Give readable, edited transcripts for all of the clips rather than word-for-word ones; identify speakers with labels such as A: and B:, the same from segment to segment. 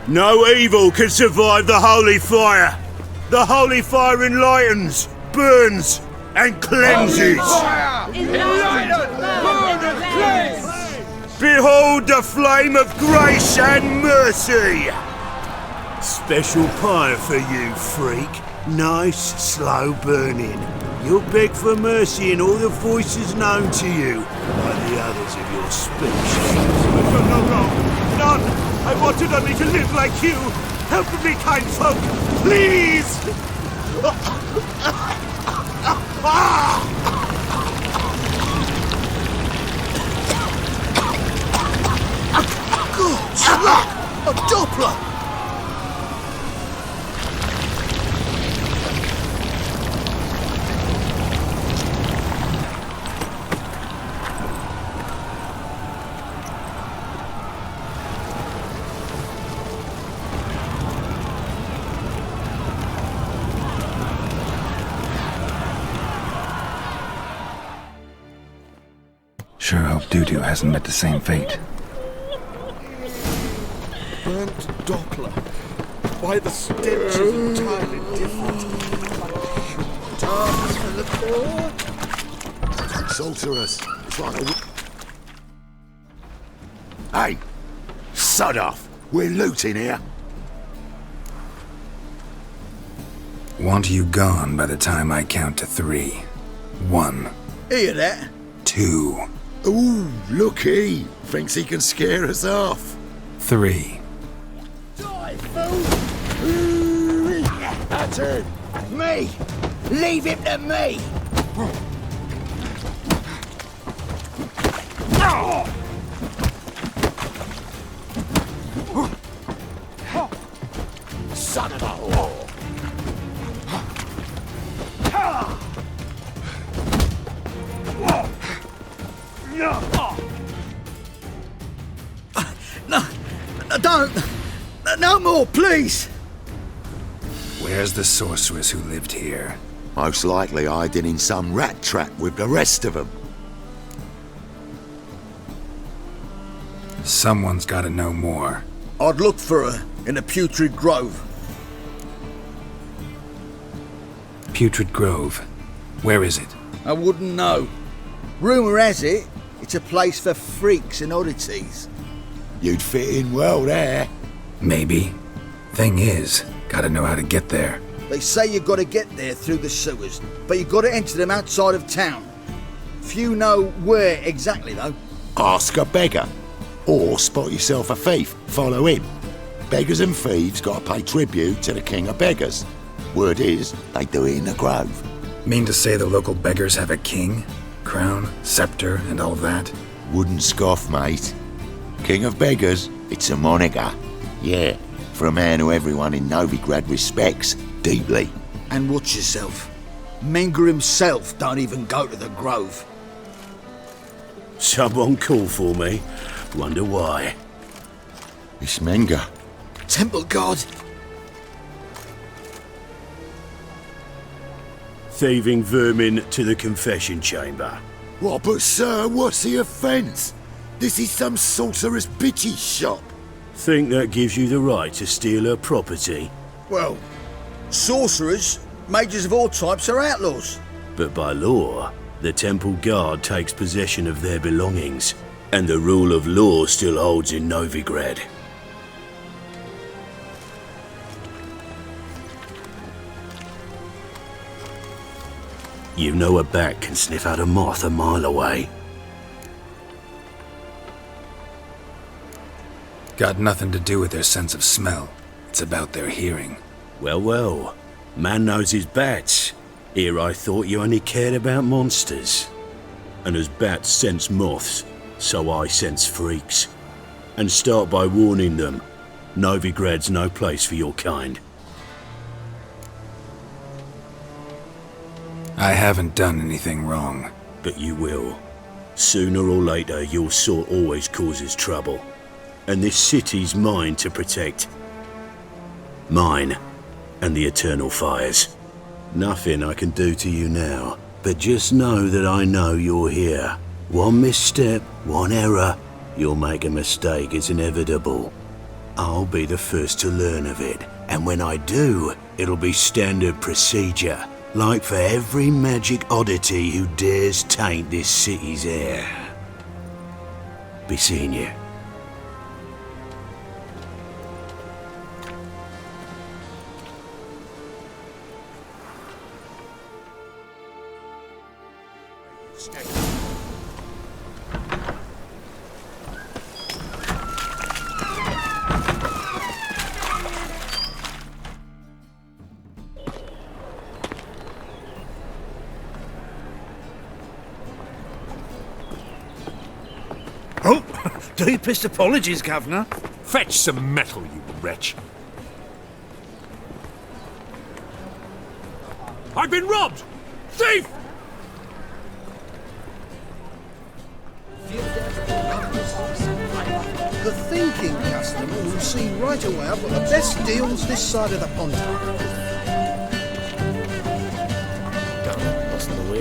A: No evil can survive the holy fire. The holy fire enlightens, burns, and cleanses. Behold the flame of grace and mercy. Special pyre for you, freak. Nice, slow burning. You'll beg for mercy in all the voices known to you, like the others of your species. No. None! I wanted only to live like you! Help me, kind folk! Please!
B: God's luck! A Doppler!
C: Sure hope Doo-Doo hasn't met the same fate.
B: Burnt Doppler. Why the stench is entirely different. Arms for the poor.
D: Sorceress. It's like a... Hey! Sod off! We're looting here.
C: Want you gone by the time I count to 3. 1.
B: Hear that?
C: 2.
D: Ooh, looky! Thinks he can scare us off.
C: 3.
B: Die, fool!
D: That's it!
B: Me! Leave him to me!
D: Son of a whore!
B: No, don't! No more, please!
C: Where's the sorceress who lived here?
D: Most likely hiding in some rat trap with the rest of them.
C: Someone's gotta know more.
B: I'd look for her in the Putrid Grove.
C: Putrid Grove. Where is it?
B: I wouldn't know. Rumour has it, it's a place for freaks and oddities.
D: You'd fit in well there.
C: Maybe. Thing is, gotta know how to get there.
B: They say you gotta get there through the sewers, but you gotta enter them outside of town. Few know where exactly, though.
D: Ask a beggar. Or spot yourself a thief. Follow him. Beggars and thieves gotta pay tribute to the king of beggars. Word is, they do it in the grove.
C: Mean to say the local beggars have a king? Crown, scepter, and all that?
D: Wouldn't scoff, mate. King of beggars, it's a moniker. Yeah, for a man who everyone in Novigrad respects deeply.
B: And watch yourself. Menge himself don't even go to the grove.
A: Someone call for me. Wonder why.
D: It's Menge.
B: Temple God.
A: Thieving vermin to the confession chamber.
D: What, but sir, what's the offence? This is some sorceress bitchy shop.
A: Think that gives you the right to steal her property?
B: Well, sorcerers, mages of all types are outlaws.
A: But by law, the temple guard takes possession of their belongings, and the rule of law still holds in Novigrad. You know a bat can sniff out a moth a mile away.
C: Got nothing to do with their sense of smell. It's about their hearing.
A: Well, man knows his bats. Here I thought you only cared about monsters. And as bats sense moths, so I sense freaks. And start by warning them, Novigrad's no place for your kind.
C: I haven't done anything wrong.
A: But you will. Sooner or later, your sort always causes trouble. And this city's mine to protect. Mine and the eternal fires. Nothing I can do to you now, but just know that I know you're here. One misstep, one error, you'll make a mistake, it's inevitable. I'll be the first to learn of it. And when I do, it'll be standard procedure. Like for every magic oddity who dares taint this city's air. Be seeing you.
E: Oh, deepest apologies, Governor.
F: Fetch some metal, you wretch. I've been robbed! Thief!
B: The thinking customer will see right away I've got the best deals this side of the pond.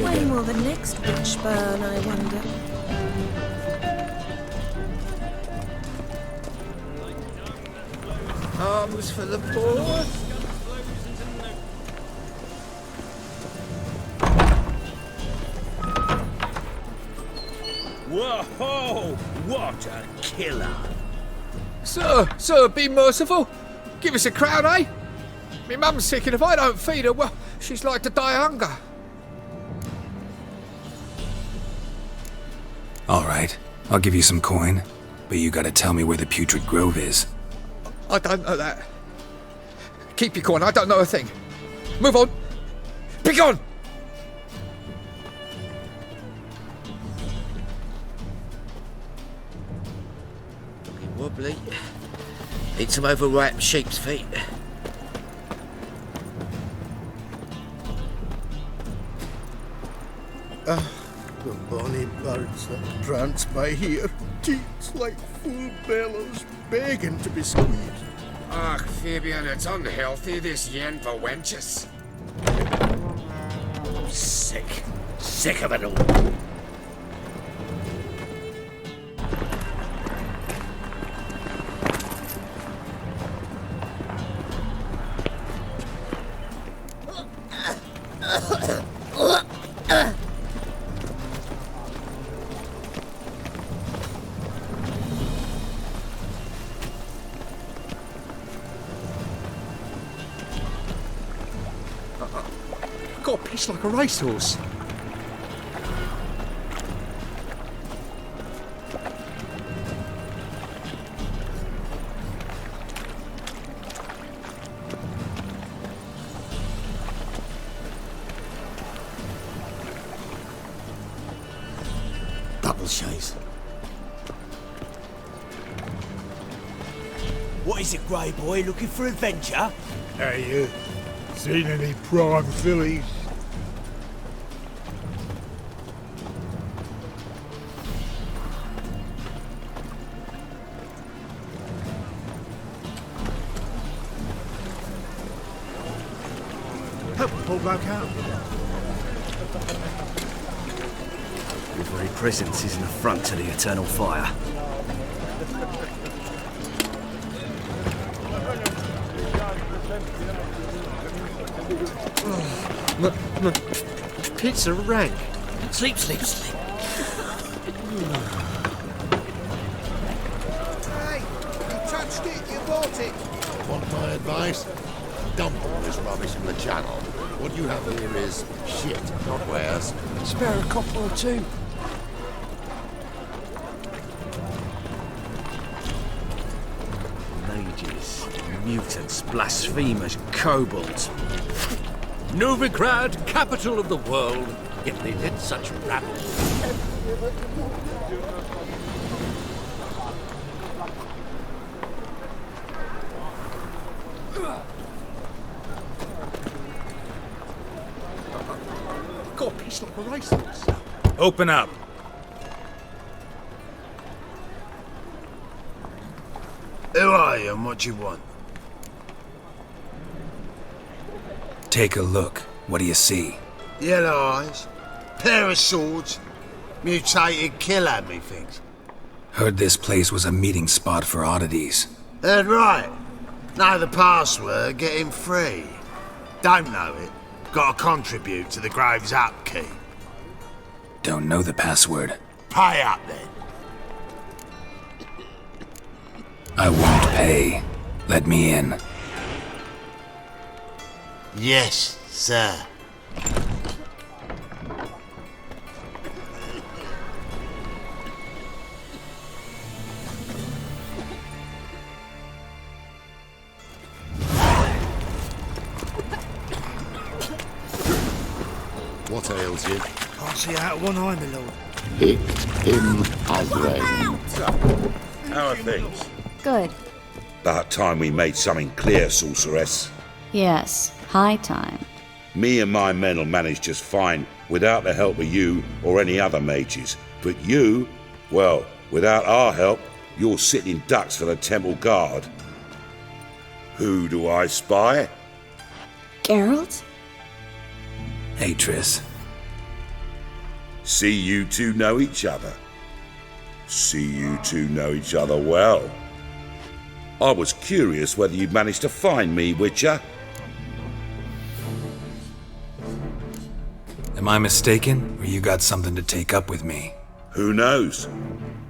G: When will the next witch burn, I wonder?
B: Arms for the poor.
A: Whoa! What a killer!
H: Sir, be merciful. Give us a crown, eh? Me mum's sick, and if I don't feed her, well, she's like to die of hunger.
C: All right, I'll give you some coin, but you gotta tell me where the Putrid Grove is.
H: I don't know that. Keep your coin, I don't know a thing. Move on. Be gone!
I: Looking wobbly. Need some overripe sheep's feet.
B: The bonny birds that prance by here, teats like full bellows, begging to be squeezed.
H: Ach, Fabian, it's unhealthy, this yen for wenches.
A: Sick. Sick of it all.
H: Got a piece like a racehorse.
B: Double chase.
A: What is it, Grey Boy? Looking for adventure?
E: Hey, seen any prime fillies? Help the poor bloke out.
J: Your very presence is an affront to the eternal fire.
H: Pizza rank.
I: Sleep, sleep, sleep.
B: Hey, you touched it, you bought it.
D: Want my advice? Dump all this rubbish in the channel. What you have here is shit, not wares.
H: Spare a copper or two.
J: Mages, mutants, blasphemers, kobolds. Novigrad, capital of the world, yet they did such rabble.
H: Got a piece like a racehorse.
F: Open up.
A: Who are you and what you want?
C: Take a look. What do you see?
A: Yellow eyes, pair of swords, mutated killer, methinks.
C: Heard this place was a meeting spot for oddities.
A: Right. Know the password, get him free. Don't know it, gotta contribute to the Grave's upkeep.
C: Don't know the password.
A: Pay up then.
C: I won't pay. Let me in.
A: Yes, sir.
D: What ails you?
E: Can't see out of one eye, my lord.
D: Hic him agre.
K: How are things?
L: Good.
K: About time we made something clear, sorceress.
L: Yes, high time.
K: Me and my men'll manage just fine without the help of you or any other mages. But you, well, without our help, you're sitting ducks for the temple guard. Who do I spy?
L: Geralt?
C: Hey, Triss.
K: See you two know each other. See you two know each other well. I was curious whether you'd managed to find me, Witcher.
C: Am I mistaken, or you got something to take up with me?
K: Who knows?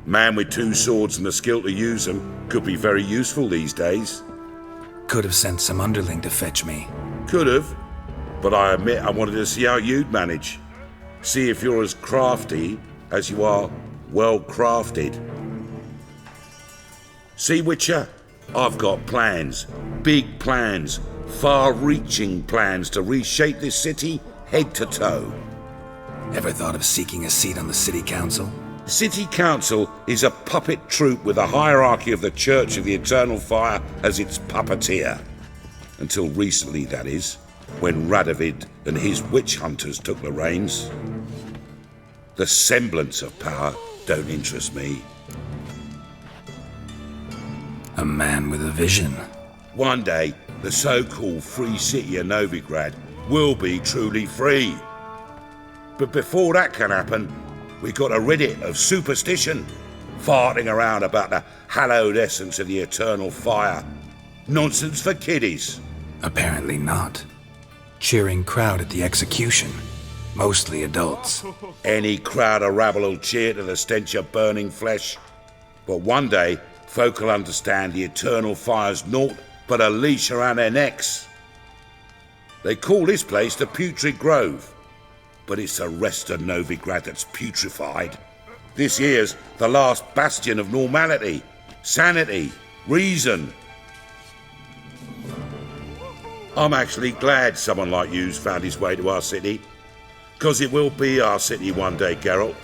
K: Man with two swords and the skill to use them could be very useful these days.
C: Could have sent some underling to fetch me.
K: Could have, but I admit I wanted to see how you'd manage. See if you're as crafty as you are well crafted. See, Witcher, I've got plans, big plans, far-reaching plans to reshape this city head to toe.
C: Ever thought of seeking a seat on the city council?
K: City council is a puppet troupe with a hierarchy of the Church of the Eternal Fire as its puppeteer. Until recently, that is, when Radovid and his witch hunters took the reins. The semblance of power don't interest me.
C: A man with a vision.
K: One day, the so-called free city of Novigrad will be truly free. But before that can happen, we got to rid it of superstition, farting around about the hallowed essence of the eternal fire. Nonsense for kiddies.
C: Apparently not. Cheering crowd at the execution. Mostly adults.
K: Any crowd of rabble will cheer to the stench of burning flesh. But one day, folk will understand the eternal fire's naught but a leash around their necks. They call this place the Putrid Grove, but it's the rest of Novigrad that's putrefied. This here's the last bastion of normality, sanity, reason. I'm actually glad someone like you's found his way to our city, because it will be our city one day, Geralt.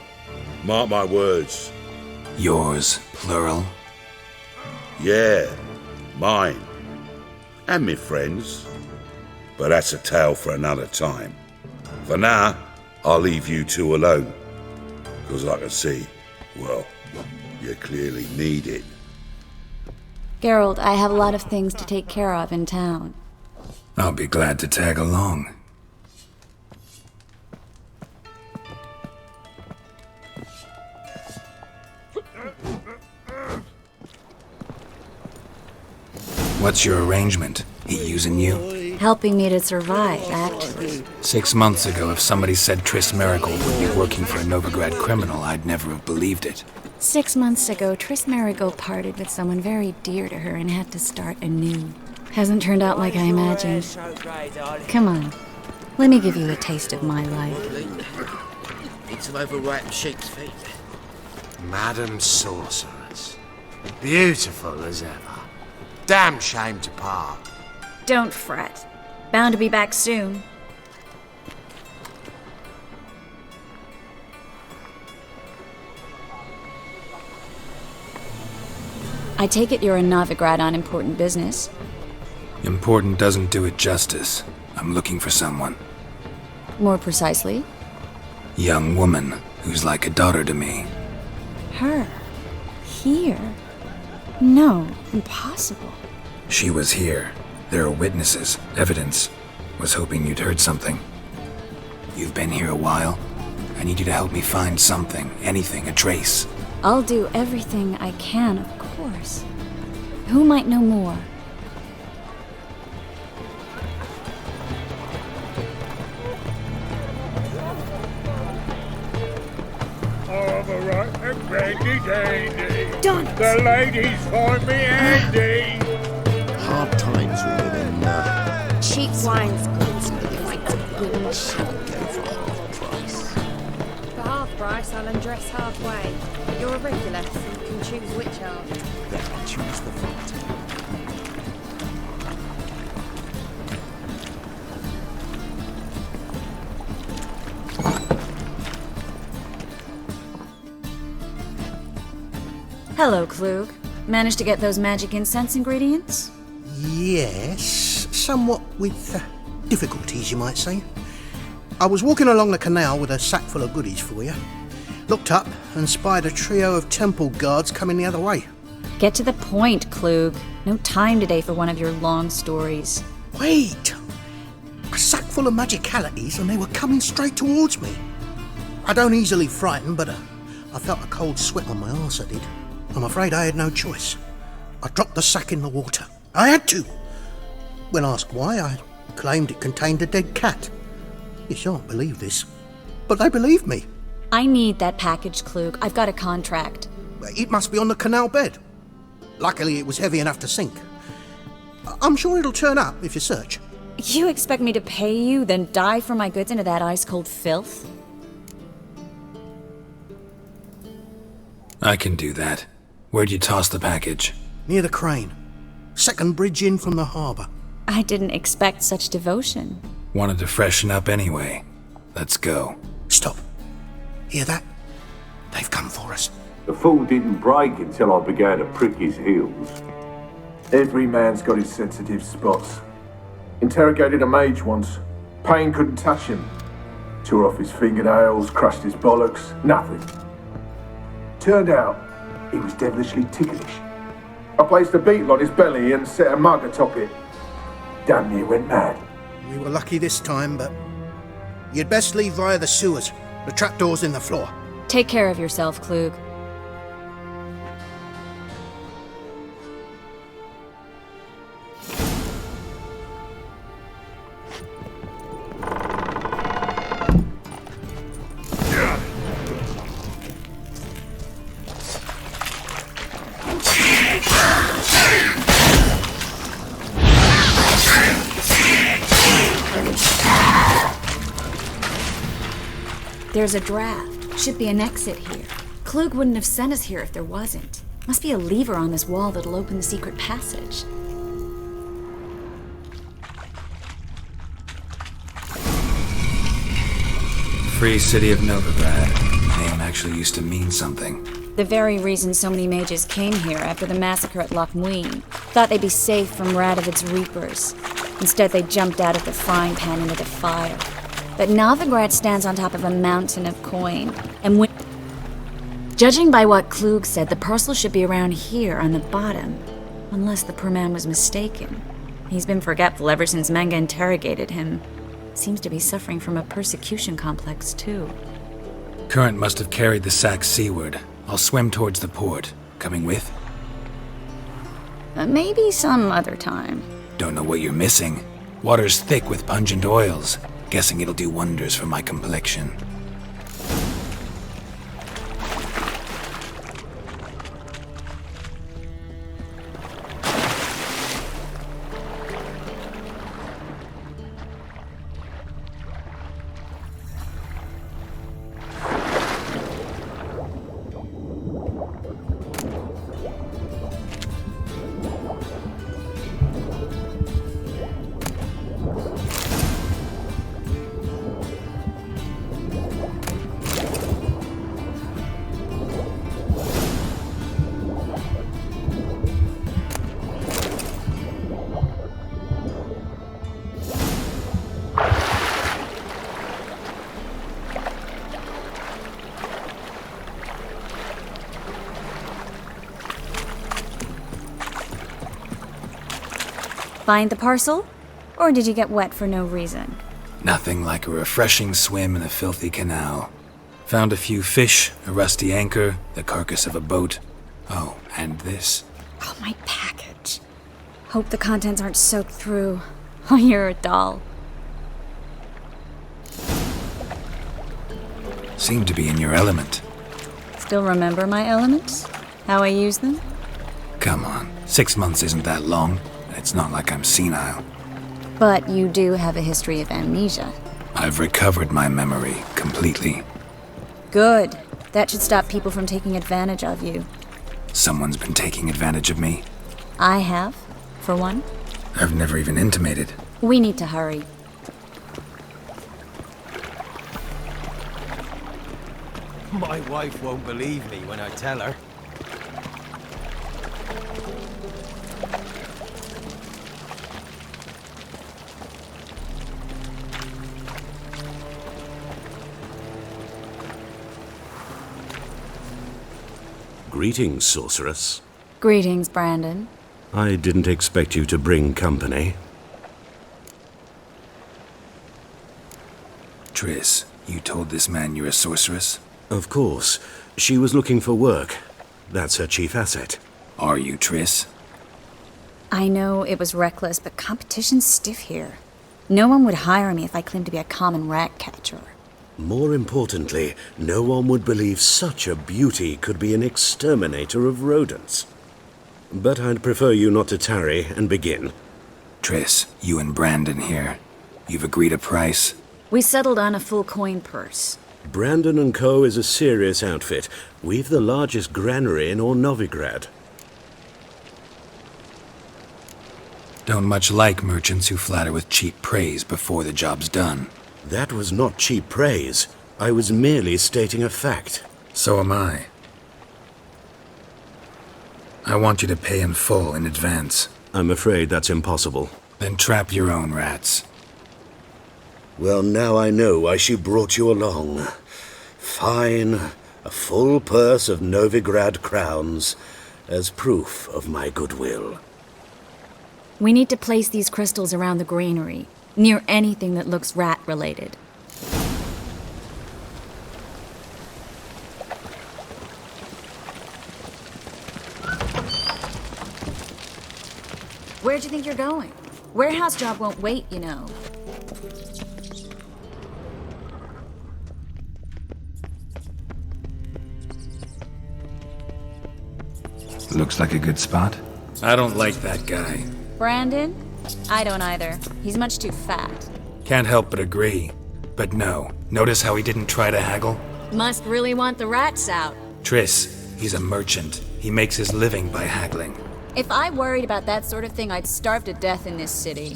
K: Mark my words.
C: Yours, plural?
K: Yeah, mine. And me friends. But that's a tale for another time. For now, I'll leave you two alone. Because I can see, well, you clearly need it.
L: Geralt, I have a lot of things to take care of in town.
C: I'll be glad to tag along. What's your arrangement? He using you?
L: Helping me to survive, actually.
C: 6 months ago, if somebody said Triss Merigold would be working for a Novigrad criminal, I'd never have believed it.
L: 6 months ago, Triss Merigold parted with someone very dear to her and had to start anew. Hasn't turned out like I imagined. Come on, let me give you a taste of my life.
I: Eat some overripe sheep's feet.
A: Madam Sorceress. Beautiful as ever. Damn shame to part.
L: Don't fret. Bound to be back soon. I take it you're in Novigrad on important business.
C: Important doesn't do it justice. I'm looking for someone.
L: More precisely?
C: Young woman who's like a daughter to me.
L: Her? Here? No, impossible.
C: She was here. There are witnesses, evidence. Was hoping you'd heard something. You've been here a while. I need you to help me find something, anything, a trace.
L: I'll do everything I can, of course. Who might know more?
E: Alright, and handy dandy.
G: Done.
E: The ladies find me handy.
D: Hard times really in
G: Cheap wine's good. For half price, I'll undress halfway. You're a regular, so you can choose which half.
D: Then choose the front.
L: Hello, Kluhg. Managed to get those magic incense ingredients?
M: Yes, somewhat with difficulties, you might say. I was walking along the canal with a sack full of goodies for you. Looked up and spied a trio of temple guards coming the other way.
L: Get to the point, Kluhg. No time today for one of your long stories.
M: Wait! A sack full of magicalities and they were coming straight towards me. I don't easily frighten, but I felt a cold sweat on my arse, I did. I'm afraid I had no choice. I dropped the sack in the water. I had to! When asked why, I claimed it contained a dead cat. You shan't believe this, but they believed me.
L: I need that package, Kluhg. I've got a contract.
M: It must be on the canal bed. Luckily, it was heavy enough to sink. I'm sure it'll turn up if you search.
L: You expect me to pay you, then dive for my goods into that ice-cold filth?
C: I can do that. Where'd you toss the package?
M: Near the crane. Second bridge in from the harbour.
L: I didn't expect such devotion.
C: Wanted to freshen up anyway. Let's go.
M: Stop. Hear that? They've come for us.
N: The fool didn't break until I began to prick his heels.
O: Every man's got his sensitive spots. Interrogated a mage once. Pain couldn't touch him. Tore off his fingernails, crushed his bollocks, nothing. Turned out, he was devilishly ticklish. I placed a beetle on his belly and set a mug atop it. Damn near went mad.
M: We were lucky this time, but you'd best leave via the sewers. The trapdoor's in the floor.
L: Take care of yourself, Kluhg. There's a draft. Should be an exit here. Kluhg wouldn't have sent us here if there wasn't. Must be a lever on this wall that'll open the secret passage.
C: Free City of Novigrad. Name actually used to mean something.
L: The very reason so many mages came here after the massacre at Loch Muin. Thought they'd be safe from Radovid's reapers. Instead, they jumped out of the frying pan into the fire. But Novigrad stands on top of a mountain of coin, and when... Judging by what Kluhg said, the parcel should be around here on the bottom. Unless the poor man was mistaken. He's been forgetful ever since Menge interrogated him. Seems to be suffering from a persecution complex, too.
C: Current must have carried the sack seaward. I'll swim towards the port. Coming with?
L: Maybe some other time.
C: Don't know what you're missing. Water's thick with pungent oils. Guessing it'll do wonders for my complexion.
L: Find the parcel? Or did you get wet for no reason?
C: Nothing like a refreshing swim in a filthy canal. Found a few fish, a rusty anchor, the carcass of a boat. Oh, and this.
L: Oh, my package. Hope the contents aren't soaked through. Oh, you're a doll.
C: Seem to be in your element.
L: Still remember my elements? How I use them?
C: Come on, 6 months isn't that long, and it's not like I'm senile.
L: But you do have a history of amnesia.
C: I've recovered my memory completely.
L: Good. That should stop people from taking advantage of you.
C: Someone's been taking advantage of me.
L: I have, for one.
C: I've never even intimated.
L: We need to hurry.
P: My wife won't believe me when I tell her.
Q: Greetings, sorceress.
L: Greetings, Brandon.
Q: I didn't expect you to bring company.
C: Triss, you told this man you're a sorceress?
Q: Of course. She was looking for work. That's her chief asset.
C: Are you, Triss?
L: I know it was reckless, but competition's stiff here. No one would hire me if I claimed to be a common rat catcher.
Q: More importantly, no one would believe such a beauty could be an exterminator of rodents. But I'd prefer you not to tarry and begin.
C: Triss, you and Brandon here. You've agreed a price?
L: We settled on a full coin purse.
Q: Brandon & Co. is a serious outfit. We've the largest granary in all Novigrad.
C: Don't much like merchants who flatter with cheap praise before the job's done.
Q: That was not cheap praise. I was merely stating a fact.
C: So am I. I want you to pay in full in advance.
Q: I'm afraid that's impossible.
C: Then trap your own rats.
Q: Well, now I know why she brought you along. Fine, a full purse of Novigrad crowns as proof of my goodwill.
L: We need to place these crystals around the granary, near anything that looks rat-related. Where'd you think you're going? Warehouse job won't wait, you know.
C: Looks like a good spot. I don't like that guy.
L: Brandon? I don't either. He's much too fat.
C: Can't help but agree. But no, notice how he didn't try to haggle?
L: Must really want the rats out.
C: Triss, he's a merchant. He makes his living by haggling.
L: If I worried about that sort of thing, I'd starve to death in this city.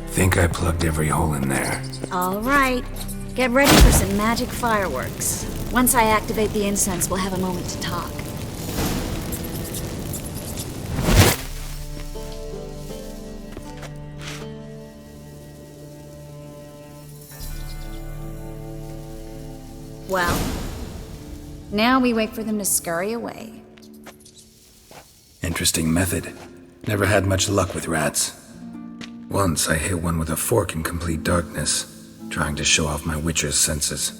C: Think I plugged every hole in there.
L: All right. Get ready for some magic fireworks. Once I activate the incense, we'll have a moment to talk. Well, now we wait for them to scurry away.
C: Interesting method. Never had much luck with rats. Once I hit one with a fork in complete darkness, trying to show off my witcher's senses.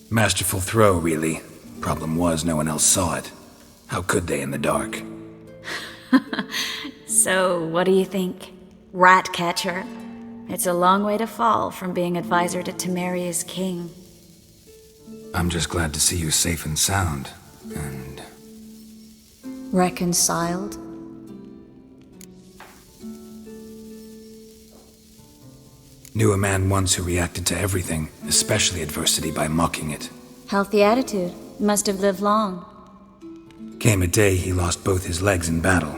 C: Masterful throw, really. Problem was, no one else saw it. How could they in the dark?
L: So, what do you think? Rat catcher? It's a long way to fall from being advisor to Temeria's king.
C: I'm just glad to see you safe and sound, and...
L: Reconciled?
C: Knew a man once who reacted to everything, especially adversity, by mocking it.
L: Healthy attitude. Must have lived long.
C: Came a day he lost both his legs in battle.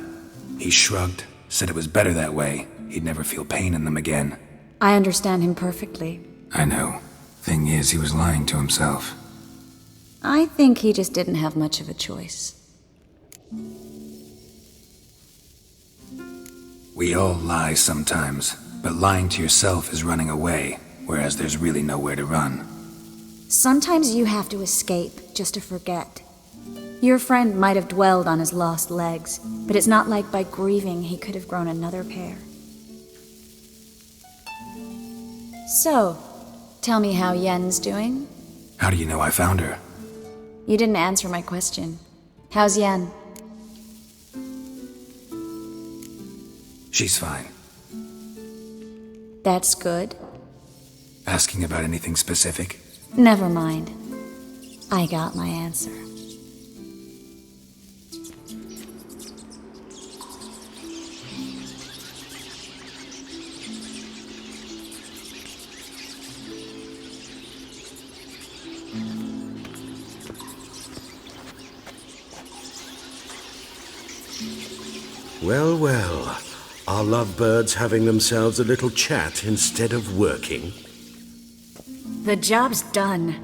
C: He shrugged, said it was better that way. He'd never feel pain in them again.
L: I understand him perfectly.
C: I know. Thing is, he was lying to himself.
L: I think he just didn't have much of a choice.
C: We all lie sometimes, but lying to yourself is running away, whereas there's really nowhere to run.
L: Sometimes you have to escape just to forget. Your friend might have dwelled on his lost legs, but it's not like by grieving he could have grown another pair. So, tell me how Yen's doing?
C: How do you know I found her?
L: You didn't answer my question. How's Yen?
C: She's fine.
L: That's good.
C: Asking about anything specific?
L: Never mind. I got my answer.
Q: Well, well. Are lovebirds having themselves a little chat instead of working?
L: The job's done.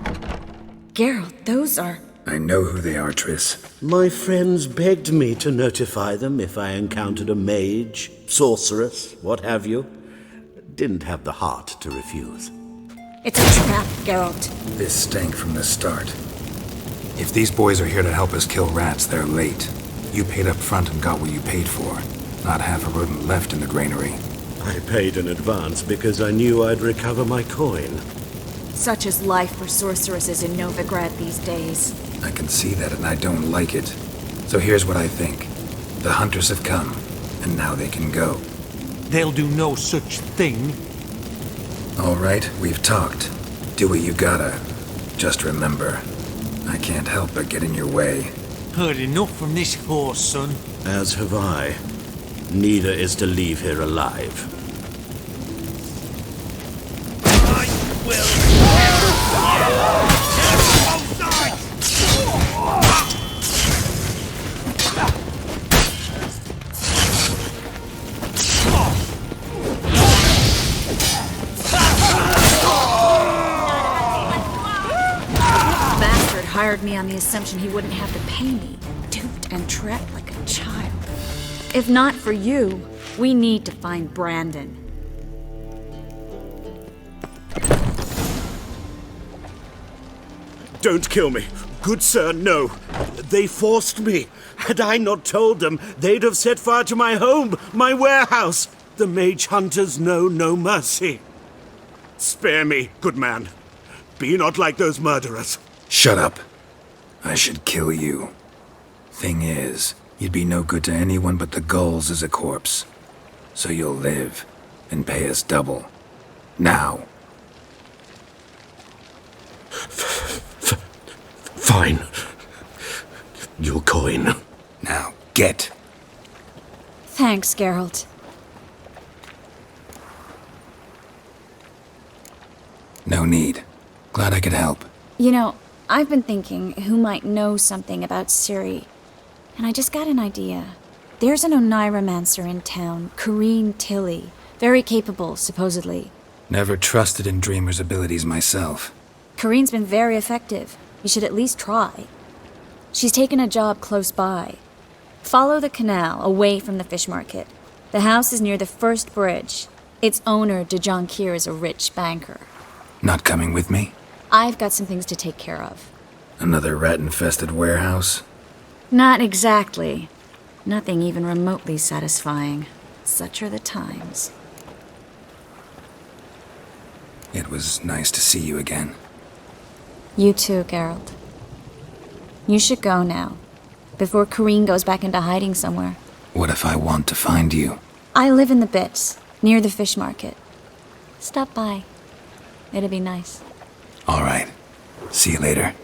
L: Geralt, those are...
C: I know who they are, Triss.
Q: My friends begged me to notify them if I encountered a mage, sorceress, what have you. Didn't have the heart to refuse.
L: It's a trap, Geralt.
C: This stank from the start. If these boys are here to help us kill rats, they're late. You paid up front and got what you paid for. Not half a rodent left in the granary.
Q: I paid in advance because I knew I'd recover my coin.
L: Such is life for sorceresses in Novigrad these days.
C: I can see that and I don't like it. So here's what I think. The hunters have come, and now they can go.
F: They'll do no such thing.
C: All right, we've talked. Do what you gotta. Just remember, I can't help but get in your way.
F: Heard enough from this horse, son.
Q: As have I. Neither is to leave here alive.
L: Bastard hired me on the assumption he wouldn't have to pay me. Duped and trapped like a child. If not for you, we need to find Brandon.
Q: Don't kill me. Good sir, no. They forced me. Had I not told them, they'd have set fire to my home, my warehouse. The mage hunters know no mercy. Spare me, good man. Be not like those murderers.
C: Shut up. I should kill you. Thing is, you'd be no good to anyone but the gulls as a corpse. So you'll live and pay us double. Now.
Q: Fine. Your coin.
C: Now, get.
L: Thanks, Geralt.
C: No need. Glad I could help.
L: You know, I've been thinking who might know something about Ciri. And I just got an idea. There's an Oneiromancer in town, Corrine Tilly. Very capable, supposedly.
C: Never trusted in Dreamer's abilities myself.
L: Corrine's been very effective. You should at least try. She's taken a job close by. Follow the canal, away from the fish market. The house is near the first bridge. Its owner, de Jonquier, is a rich banker.
C: Not coming with me?
L: I've got some things to take care of.
C: Another rat-infested warehouse?
L: Not exactly. Nothing even remotely satisfying. Such are the times.
C: It was nice to see you again.
L: You too, Geralt. You should go now, before Corrine goes back into hiding somewhere.
C: What if I want to find you?
L: I live in the Bits, near the fish market. Stop by. It'd be nice.
C: All right. See you later.